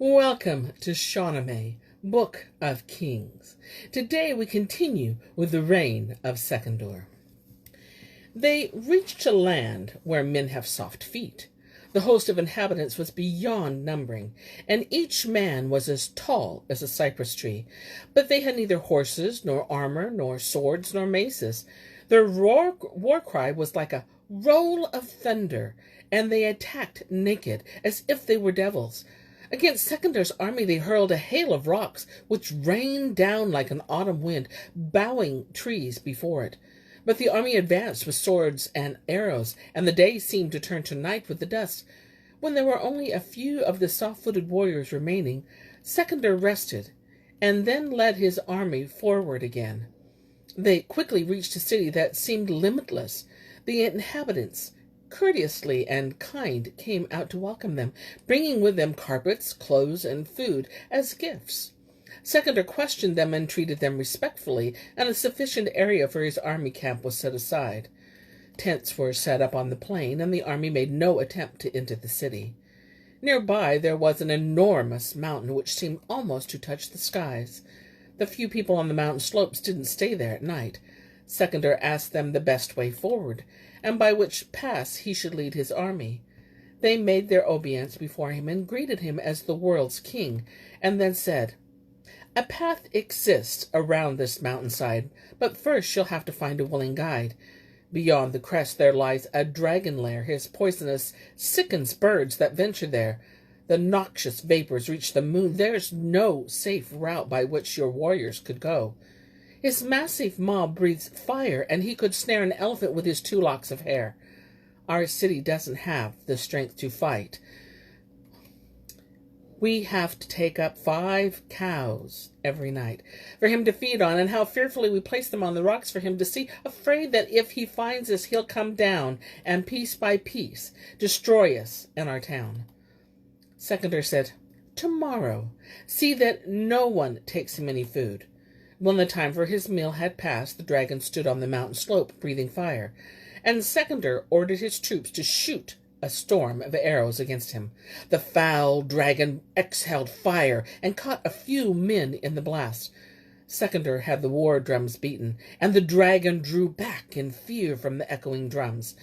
Welcome to Shahnameh, Book of Kings. Today we continue with the Reign of Sekandar. They reached a land where men have soft feet. The host of inhabitants was beyond numbering, and each man was as tall as a cypress tree. But they had neither horses, nor armor, nor swords, nor maces. Their war cry was like a roll of thunder, and they attacked naked, as if they were devils. Against Sekandar's army they hurled a hail of rocks, which rained down like an autumn wind, bowing trees before it. But the army advanced with swords and arrows, and the day seemed to turn to night with the dust. When there were only a few of the soft-footed warriors remaining, Sekandar rested, and then led his army forward again. They quickly reached a city that seemed limitless. The inhabitants, courteously and kind, came out to welcome them, bringing with them carpets, clothes, and food as gifts. Sekandar questioned them and treated them respectfully, and a sufficient area for his army camp was set aside. Tents were set up on the plain, and the army made no attempt to enter the city. Nearby there was an enormous mountain which seemed almost to touch the skies. The few people on the mountain slopes didn't stay there at night. Sekandar asked them the best way forward, and by which pass he should lead his army. They made their obeisance before him and greeted him as the world's king, and then said, "A path exists around this mountainside, but first you'll have to find a willing guide. Beyond the crest there lies a dragon lair. His poisonous sickens birds that venture there. The noxious vapors reach the moon. There's no safe route by which your warriors could go. His massive maw breathes fire, and he could snare an elephant with his 2 locks of hair. Our city doesn't have the strength to fight. We have to take up 5 cows every night for him to feed on, and how fearfully we place them on the rocks for him to see, afraid that if he finds us, he'll come down and piece by piece destroy us and our town." Sekandar said, "Tomorrow, see that no one takes him any food." When the time for his meal had passed, the dragon stood on the mountain slope, breathing fire, and Sekandar ordered his troops to shoot a storm of arrows against him. The foul dragon exhaled fire and caught a few men in the blast. Sekandar had the war drums beaten, and the dragon drew back in fear from the echoing drums.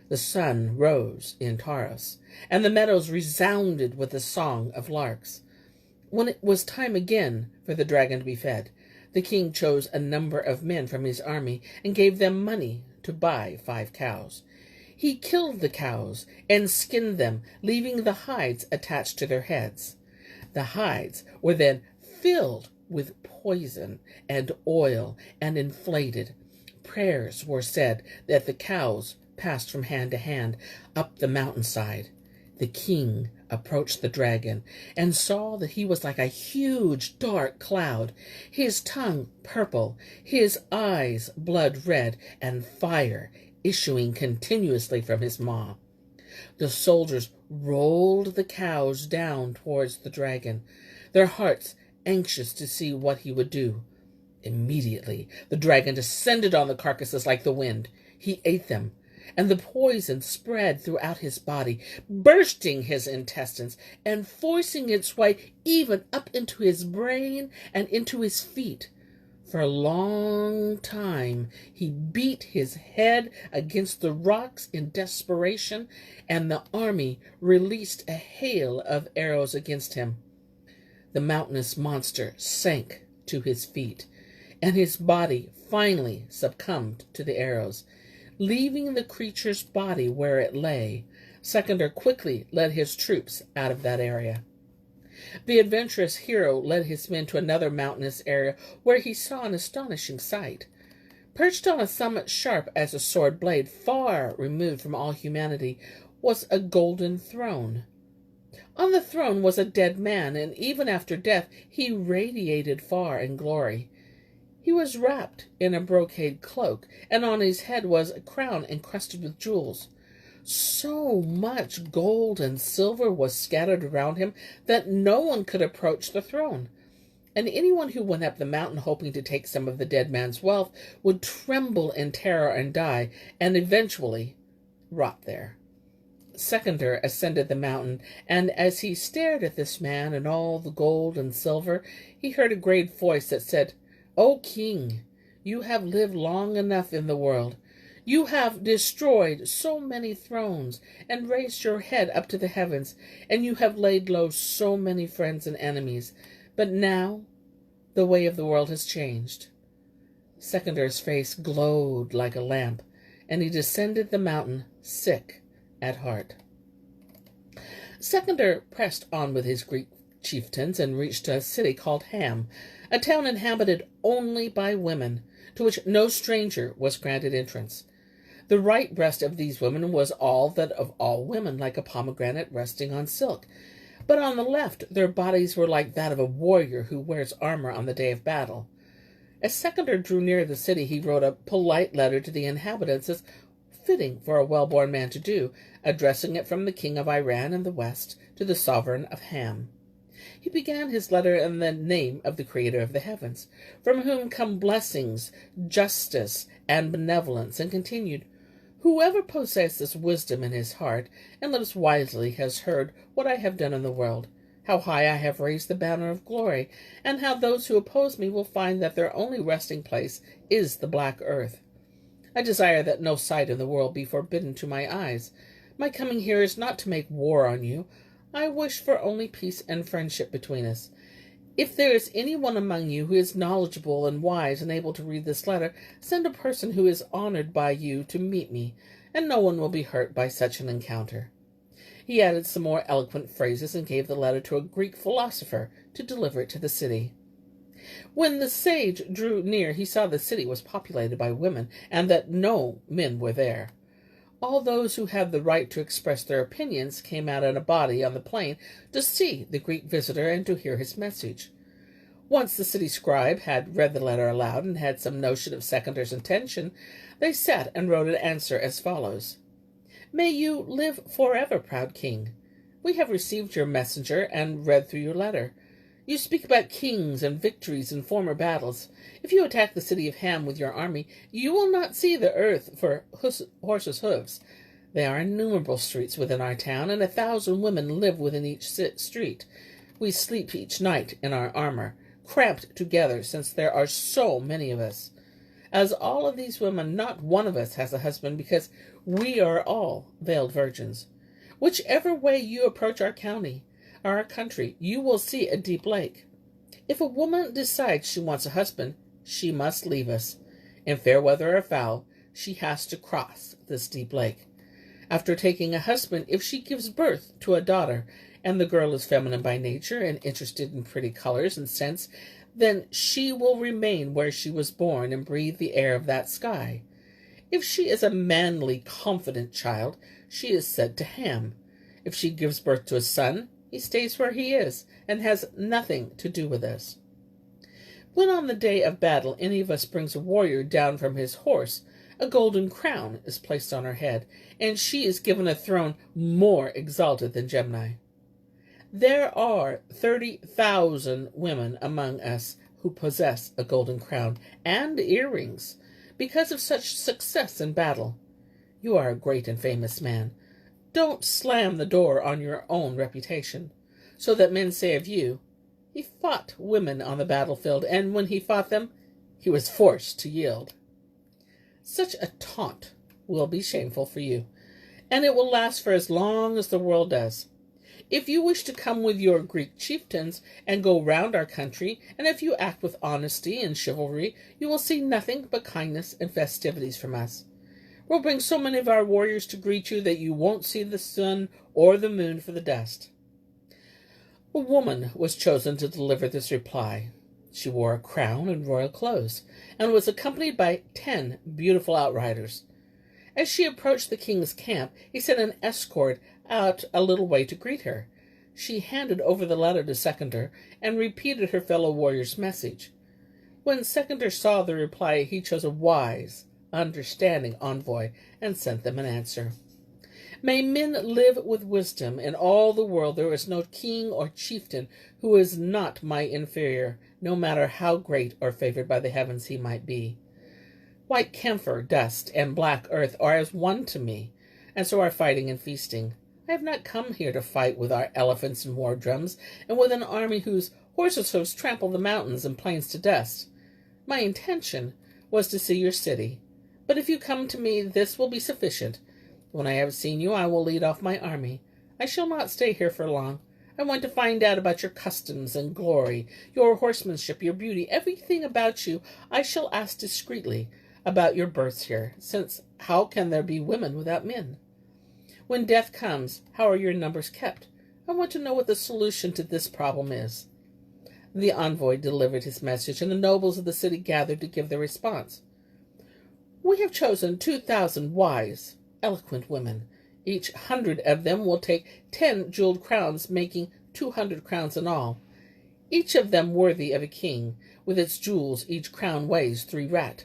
The sun rose in Taurus, and the meadows resounded with the song of larks. When it was time again for the dragon to be fed, the king chose a number of men from his army and gave them money to buy 5 cows. He killed the cows and skinned them, leaving the hides attached to their heads. The hides were then filled with poison and oil and inflated. Prayers were said that the cows passed from hand to hand up the mountainside. The king approached the dragon and saw that he was like a huge dark cloud, his tongue purple, his eyes blood red, and fire issuing continuously from his maw. The soldiers rolled the cows down towards the dragon, their hearts anxious to see what he would do. Immediately the dragon descended on the carcasses like the wind. He ate them, and the poison spread throughout his body, bursting his intestines and forcing its way even up into his brain and into his feet. For a long time he beat his head against the rocks in desperation, and the army released a hail of arrows against him. The mountainous monster sank to his feet, and his body finally succumbed to the arrows. Leaving the creature's body where it lay, Sekandar quickly led his troops out of that area. The adventurous hero led his men to another mountainous area where he saw an astonishing sight. Perched on a summit sharp as a sword blade, far removed from all humanity, was a golden throne. On the throne was a dead man, and even after death he radiated fire and glory. He was wrapped in a brocade cloak, and on his head was a crown encrusted with jewels. So much gold and silver was scattered around him that no one could approach the throne, and anyone who went up the mountain hoping to take some of the dead man's wealth would tremble in terror and die, and eventually rot there. Sekandar ascended the mountain, and as he stared at this man and all the gold and silver, he heard a great voice that said, "O king, you have lived long enough in the world. You have destroyed so many thrones and raised your head up to the heavens, and you have laid low so many friends and enemies. But now the way of the world has changed." Sekandar's face glowed like a lamp, and he descended the mountain sick at heart. Sekandar pressed on with his Greek chieftains and reached a city called Ham, a town inhabited only by women, to which no stranger was granted entrance. The right breast of these women was all that of all women, like a pomegranate resting on silk. But on the left their bodies were like that of a warrior who wears armor on the day of battle. As Sekandar drew near the city, he wrote a polite letter to the inhabitants, as fitting for a well-born man to do, addressing it from the king of Iran in the west to the sovereign of Ham. He began his letter in the name of the Creator of the heavens, from whom come blessings, justice, and benevolence, and continued, "Whoever possesses wisdom in his heart and lives wisely has heard what I have done in the world, how high I have raised the banner of glory, and how those who oppose me will find that their only resting place is the black earth. I desire that no sight in the world be forbidden to my eyes. My coming here is not to make war on you. I wish for only peace and friendship between us. If there is anyone among you who is knowledgeable and wise and able to read this letter, send a person who is honored by you to meet me, and no one will be hurt by such an encounter." He added some more eloquent phrases and gave the letter to a Greek philosopher to deliver it to the city. When the sage drew near, he saw the city was populated by women, and that no men were there. All those who had the right to express their opinions came out in a body on the plain to see the Greek visitor and to hear his message. Once the city scribe had read the letter aloud and had some notion of Sekandar's intention, they sat and wrote an answer as follows: "May you live forever, proud king. We have received your messenger and read through your letter. You speak about kings and victories in former battles. If you attack the city of Ham with your army, you will not see the earth for horses' hoofs. There are innumerable streets within our town, and 1,000 women live within each street. We sleep each night in our armor, cramped together since there are so many of us. As all of these women, not one of us has a husband, because we are all veiled virgins. Whichever way you approach our country, you will see a deep lake. If a woman decides she wants a husband, she must leave us. In fair weather or foul, she has to cross this deep lake. After taking a husband, if she gives birth to a daughter, and the girl is feminine by nature and interested in pretty colors and scents, then she will remain where she was born and breathe the air of that sky. If she is a manly, confident child, she is sent to Ham. If she gives birth to a son, he stays where he is and has nothing to do with us. When on the day of battle any of us brings a warrior down from his horse, a golden crown is placed on her head, and she is given a throne more exalted than Gemini. There are 30,000 women among us who possess a golden crown and earrings because of such success in battle. You are a great and famous man. Don't slam the door on your own reputation, so that men say of you, 'He fought women on the battlefield, and when he fought them, he was forced to yield.' Such a taunt will be shameful for you, and it will last for as long as the world does. If you wish to come with your Greek chieftains and go round our country, and if you act with honesty and chivalry, you will see nothing but kindness and festivities from us. We'll bring so many of our warriors to greet you that you won't see the sun or the moon for the dust." A woman was chosen to deliver this reply. She wore a crown and royal clothes, and was accompanied by 10 beautiful outriders. As she approached the king's camp, he sent an escort out a little way to greet her. She handed over the letter to Sekandar and repeated her fellow warrior's message. When Sekandar saw the reply, he chose a wise, understanding envoy and sent them an answer. "May men live with wisdom. In all the world there is no king or chieftain who is not my inferior, no matter how great or favored by the heavens he might be. White camphor dust and black earth are as one to me, and so are fighting and feasting. I have not come here to fight with our elephants and war drums, and with an army whose horses' hoofs trample the mountains and plains to dust. My intention was to see your city. But if you come to me, this will be sufficient. When I have seen you, I will lead off my army. I shall not stay here for long. I want to find out about your customs and glory, your horsemanship, your beauty, everything about you I shall ask discreetly about your births here, since how can there be women without men? When death comes, how are your numbers kept? I want to know what the solution to this problem is. The envoy delivered his message, and the nobles of the city gathered to give their response. We have chosen 2,000 wise, eloquent women. Each 100 of them will take 10 jeweled crowns, making 200 crowns in all. Each of them worthy of a king. With its jewels, each crown weighs 3 rat.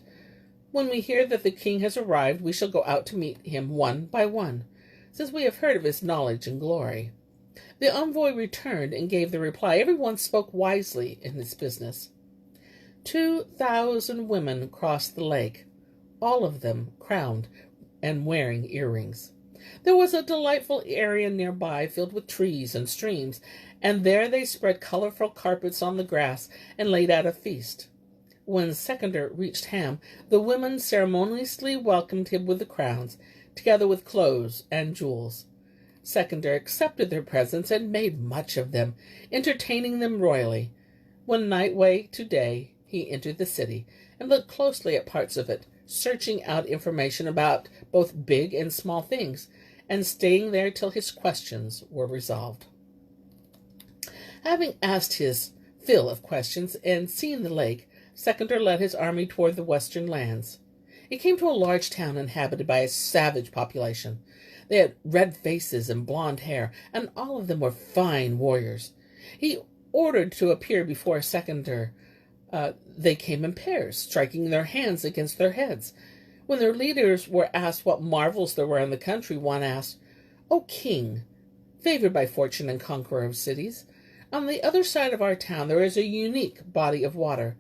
When we hear that the king has arrived, we shall go out to meet him one by one, since we have heard of his knowledge and glory. The envoy returned and gave the reply. Everyone spoke wisely in his business. 2,000 women crossed the lake, all of them crowned and wearing earrings. There was a delightful area nearby filled with trees and streams, and there they spread colorful carpets on the grass and laid out a feast. When Sekandar reached Ham, the women ceremoniously welcomed him with the crowns, together with clothes and jewels. Sekandar accepted their presents and made much of them, entertaining them royally. When night way to day, he entered the city and looked closely at parts of it, searching out information about both big and small things, and staying there till his questions were resolved. Having asked his fill of questions and seen the lake, Sekandar led his army toward the western lands. He came to a large town inhabited by a savage population. They had red faces and blonde hair, and all of them were fine warriors. He ordered to appear before Sekandar. They came in pairs, striking their hands against their heads. When their leaders were asked what marvels there were in the country, one asked, O king, favored by fortune and conqueror of cities, on the other side of our town there is a unique body of water.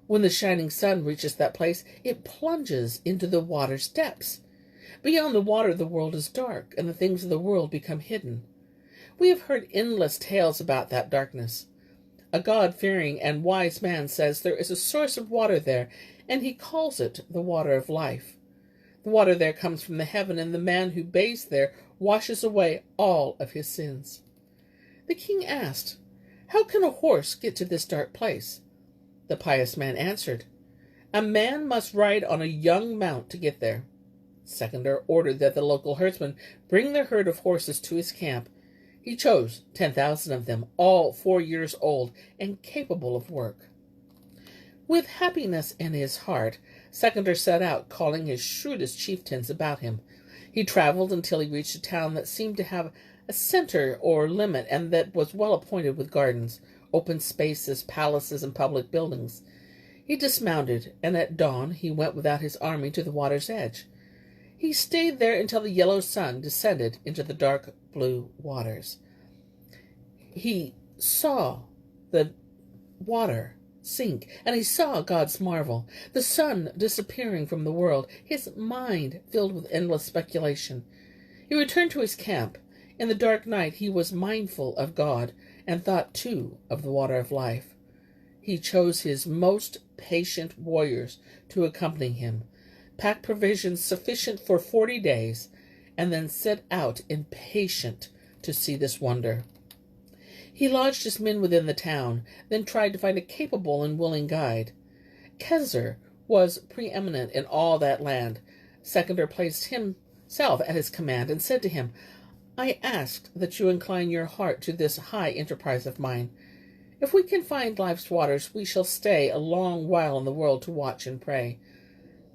When the shining sun reaches that place, it plunges into the water's depths. Beyond the water, the world is dark, and the things of the world become hidden. We have heard endless tales about that darkness. A God-fearing and wise man says there is a source of water there, and he calls it the water of life. The water there comes from the heaven, and the man who bathes there washes away all of his sins. The king asked, How can a horse get to this dark place? The pious man answered, A man must ride on a young mount to get there. Sekandar ordered that the local herdsmen bring their herd of horses to his camp. He chose 10,000 of them, all 4 years old and capable of work. With happiness in his heart, Sekandar set out, calling his shrewdest chieftains about him. He traveled until he reached a town that seemed to have a center or limit, and that was well appointed with gardens, open spaces, palaces, and public buildings. He dismounted, and at dawn he went without his army to the water's edge. He stayed there until the yellow sun descended into the dark blue waters. He saw the water sink, and he saw God's marvel, the sun disappearing from the world, his mind filled with endless speculation. He returned to his camp. In the dark night he was mindful of God, and thought too of the water of life. He chose his most patient warriors to accompany him, packed provisions sufficient for 40 days, and then set out impatient to see this wonder. He lodged his men within the town, then tried to find a capable and willing guide. Khizr was preeminent in all that land. Sekandar placed himself at his command and said to him, I ask that you incline your heart to this high enterprise of mine. If we can find life's waters, we shall stay a long while in the world to watch and pray.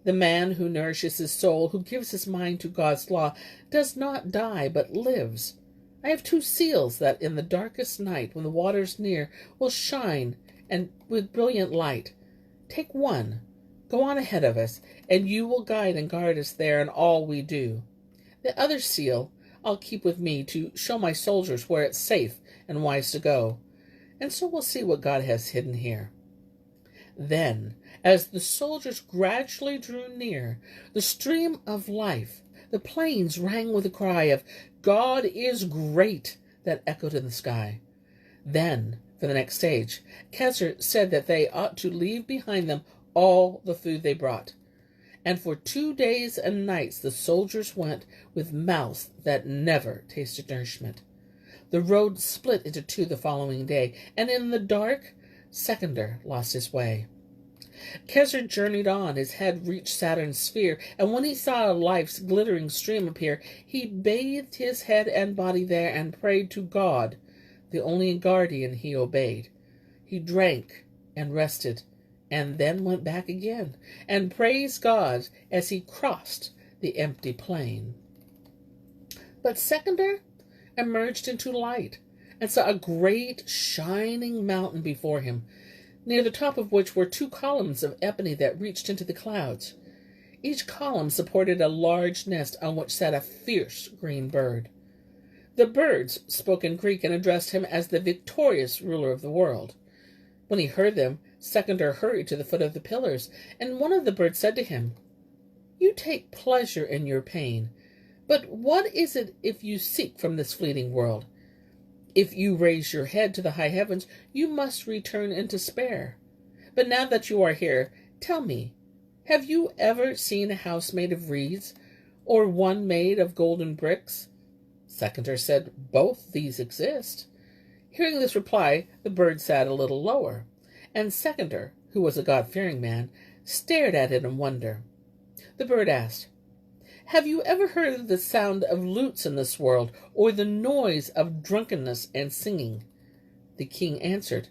The man who nourishes his soul, who gives his mind to God's law, does not die, but lives. I have 2 seals that in the darkest night, when the water's near, will shine and with brilliant light. Take one, go on ahead of us, and you will guide and guard us there in all we do. The other seal I'll keep with me to show my soldiers where it's safe and wise to go. And so we'll see what God has hidden here. Then, as the soldiers gradually drew near the stream of life, the plains rang with a cry of, God is great, that echoed in the sky. Then, for the next stage, Kesser said that they ought to leave behind them all the food they brought. And for 2 days and nights the soldiers went with mouths that never tasted nourishment. The road split into two the following day, and in the dark, Sekandar lost his way. Kesser journeyed on. His head reached Saturn's sphere, and when he saw life's glittering stream appear, he bathed his head and body there and prayed to God, the only guardian he obeyed. He drank and rested, and then went back again, and praised God as he crossed the empty plain. But Sekandar emerged into light, and saw a great shining mountain before him, near the top of which were 2 columns of ebony that reached into the clouds. Each column supported a large nest on which sat a fierce green bird. The birds spoke in Greek and addressed him as the victorious ruler of the world. When he heard them, Sekandar hurried to the foot of the pillars, and one of the birds said to him, "You take pleasure in your pain, but what is it if you seek from this fleeting world? If you raise your head to the high heavens, you must return in despair. But now that you are here, tell me, have you ever seen a house made of reeds, or one made of golden bricks?" Sekandar said, "Both these exist." Hearing this reply, the bird sat a little lower, and Sekandar, who was a God-fearing man, stared at it in wonder. The bird asked, "Have you ever heard the sound of lutes in this world, or the noise of drunkenness and singing?" The king answered,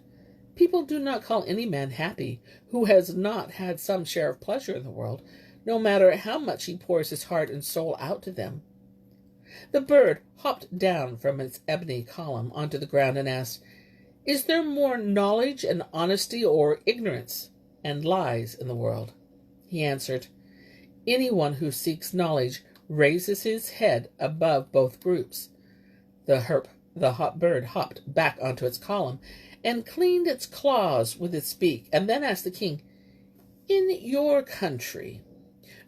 "People do not call any man happy who has not had some share of pleasure in the world, no matter how much he pours his heart and soul out to them." The bird hopped down from its ebony column onto the ground and asked, "Is there more knowledge and honesty, or ignorance and lies in the world?" He answered, "Anyone who seeks knowledge raises his head above both groups." The bird hopped back onto its column and cleaned its claws with its beak, and then asked the king, "In your country,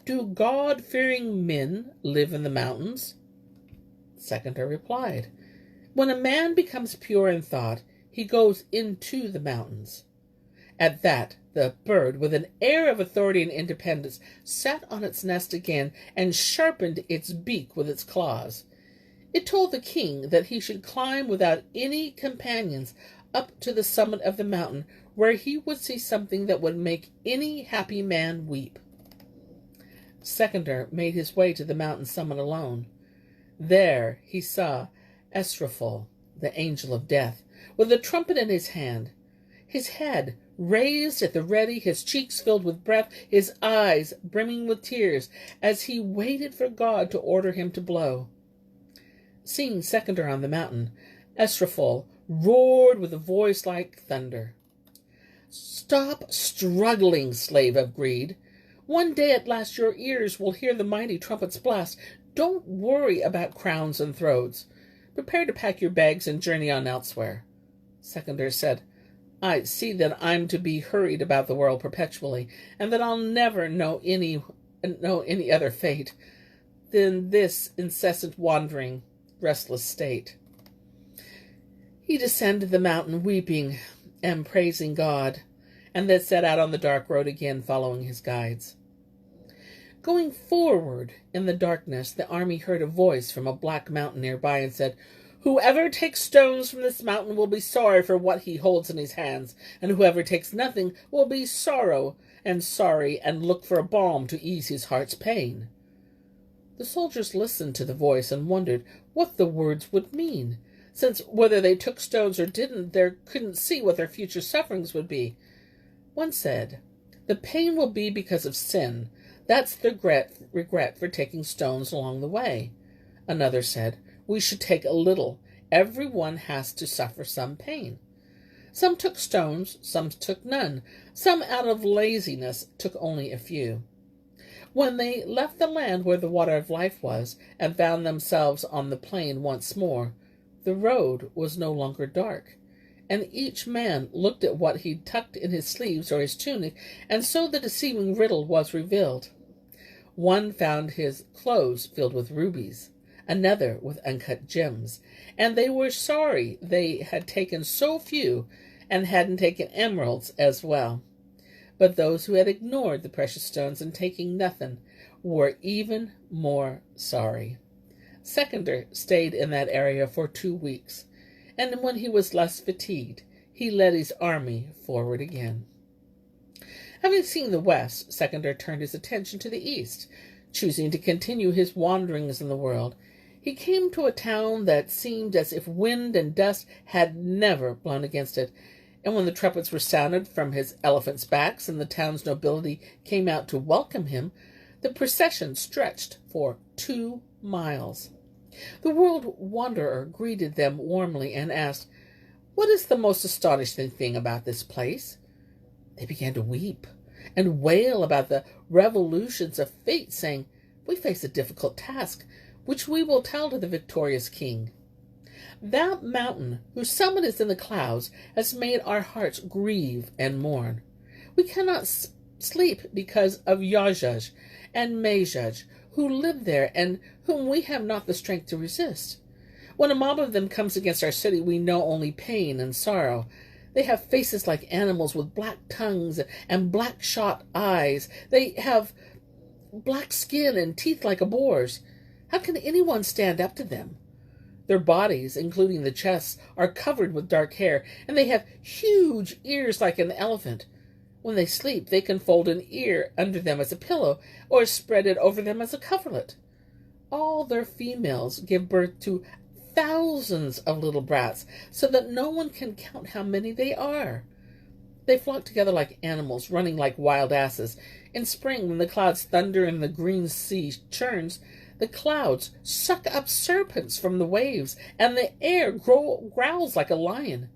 do God-fearing men live in the mountains?" Sekandar replied, "When a man becomes pure in thought, he goes into the mountains." At that, the bird, with an air of authority and independence, sat on its nest again and sharpened its beak with its claws. It told the king that he should climb without any companions up to the summit of the mountain, where he would see something that would make any happy man weep. Sekandar made his way to the mountain summit alone. There he saw Esrafil, the angel of death, with a trumpet in his hand, his head raised at the ready, his cheeks filled with breath, his eyes brimming with tears, as he waited for God to order him to blow. Seeing Sekandar on the mountain, Esrafil roared with a voice like thunder, "Stop struggling, slave of greed. One day at last your ears will hear the mighty trumpet's blast. Don't worry about crowns and thrones. Prepare to pack your bags and journey on elsewhere." Sekandar said, "I see that I'm to be hurried about the world perpetually, and that I'll never know any other fate than this incessant wandering, restless state." He descended the mountain weeping and praising God, and then set out on the dark road again, following his guides. Going forward in the darkness, the army heard a voice from a black mountain nearby and said, "Whoever takes stones from this mountain will be sorry for what he holds in his hands, and whoever takes nothing will be sorry and look for a balm to ease his heart's pain." The soldiers listened to the voice and wondered what the words would mean, since whether they took stones or didn't, they couldn't see what their future sufferings would be. One said, "The pain will be because of sin. That's the regret for taking stones along the way." Another said, "We should take a little. Everyone has to suffer some pain." Some took stones, some took none. Some, out of laziness, took only a few. When they left the land where the water of life was, and found themselves on the plain once more, the road was no longer dark, and each man looked at what he'd tucked in his sleeves or his tunic, and so the deceiving riddle was revealed. One found his clothes filled with rubies, another with uncut gems, and they were sorry they had taken so few and hadn't taken emeralds as well. But those who had ignored the precious stones and taking nothing were even more sorry. Sekandar stayed in that area for 2 weeks, and when he was less fatigued, he led his army forward again. Having seen the west, Sekandar turned his attention to the east. Choosing to continue his wanderings in the world, he came to a town that seemed as if wind and dust had never blown against it, and when the trumpets were sounded from his elephants' backs and the town's nobility came out to welcome him, the procession stretched for 2 miles. The world wanderer greeted them warmly and asked, "What is the most astonishing thing about this place?" They began to weep and wail about the revolutions of fate, saying, "We face a difficult task, which we will tell to the victorious king. That mountain, whose summit is in the clouds, has made our hearts grieve and mourn. We cannot sleep because of Yajaj and Majaj, who live there and whom we have not the strength to resist. When a mob of them comes against our city, we know only pain and sorrow. They have faces like animals with black tongues and black shot eyes. They have black skin and teeth like a boar's. How can anyone stand up to them? Their bodies, including the chests, are covered with dark hair, and they have huge ears like an elephant. When they sleep, they can fold an ear under them as a pillow, or spread it over them as a coverlet. All their females give birth to thousands of little brats, so that no one can count how many they are. They flock together like animals, running like wild asses. In spring, when the clouds thunder and the green sea churns, the clouds suck up serpents from the waves, and the air growls like a lion.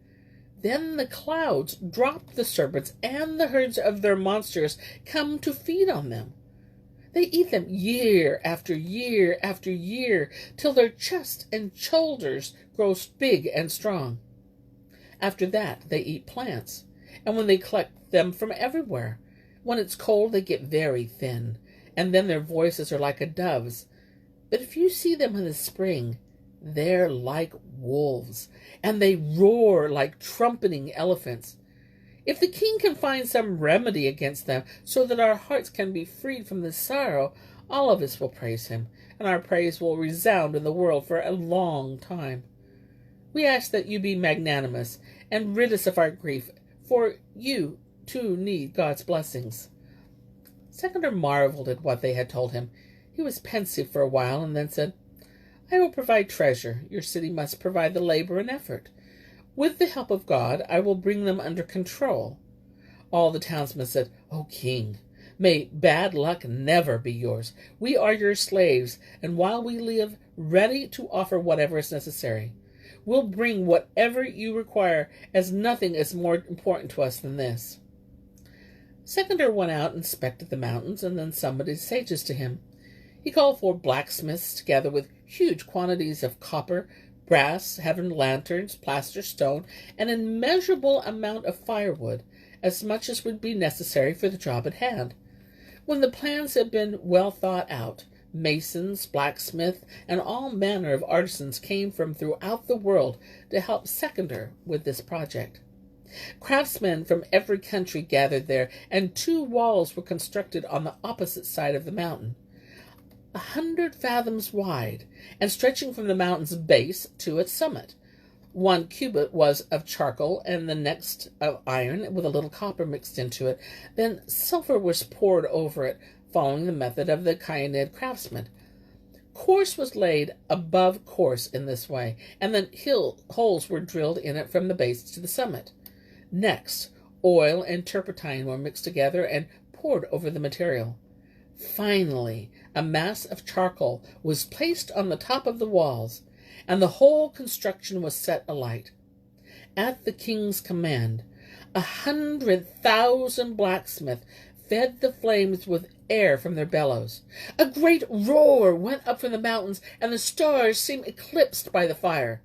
Then the clouds drop the serpents, and the herds of their monsters come to feed on them. They eat them year after year after year, till their chests and shoulders grow big and strong. After that, they eat plants, and when they collect them from everywhere, when it's cold, they get very thin, and then their voices are like a dove's. But if you see them in the spring, they're like wolves, and they roar like trumpeting elephants. If the king can find some remedy against them, so that our hearts can be freed from this sorrow, all of us will praise him, and our praise will resound in the world for a long time. We ask that you be magnanimous and rid us of our grief, for you, too, need God's blessings." Sekandar marveled at what they had told him. He was pensive for a while, and then said, "I will provide treasure. Your city must provide the labor and effort. With the help of God, I will bring them under control." All the townsmen said, "O king, may bad luck never be yours. We are your slaves, and while we live, ready to offer whatever is necessary. We'll bring whatever you require, as nothing is more important to us than this." Sekandar went out and inspected the mountains, and then summoned his sages to him. He called for blacksmiths, together with huge quantities of copper, brass, heaven lanterns, plaster stone, and an immeasurable amount of firewood, as much as would be necessary for the job at hand. When the plans had been well thought out, masons, blacksmiths, and all manner of artisans came from throughout the world to help Sekandar with this project. Craftsmen from every country gathered there, and 2 walls were constructed on the opposite side of the mountain, 100 fathoms wide, and stretching from the mountain's base to its summit. 1 cubit was of charcoal, and the next of iron, with a little copper mixed into it. Then silver was poured over it, following the method of the Kyanid craftsmen. Course was laid above course in this way, and then holes were drilled in it from the base to the summit. Next, oil and turpentine were mixed together and poured over the material. Finally, a mass of charcoal was placed on the top of the walls, and the whole construction was set alight. At the king's command, 100,000 blacksmiths fed the flames with air from their bellows. A great roar went up from the mountains, and the stars seemed eclipsed by the fire.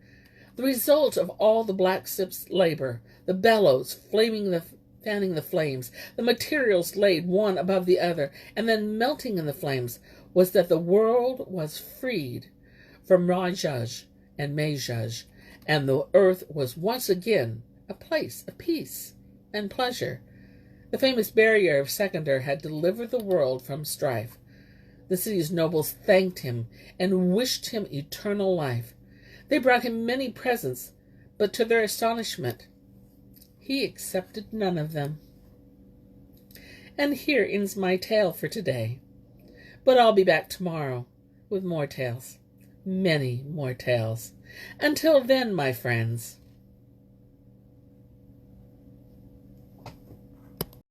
The result of all the blacksmiths' labor, the bellows fanning the flames, the materials laid one above the other, and then melting in the flames, was that the world was freed. from Rajaj and Majaj, and the earth was once again a place of peace and pleasure. The famous barrier of Sekandar had delivered the world from strife. The city's nobles thanked him and wished him eternal life. They brought him many presents, but to their astonishment, he accepted none of them. And here ends my tale for today. But I'll be back tomorrow with more tales, many more tales. Until then, my friends.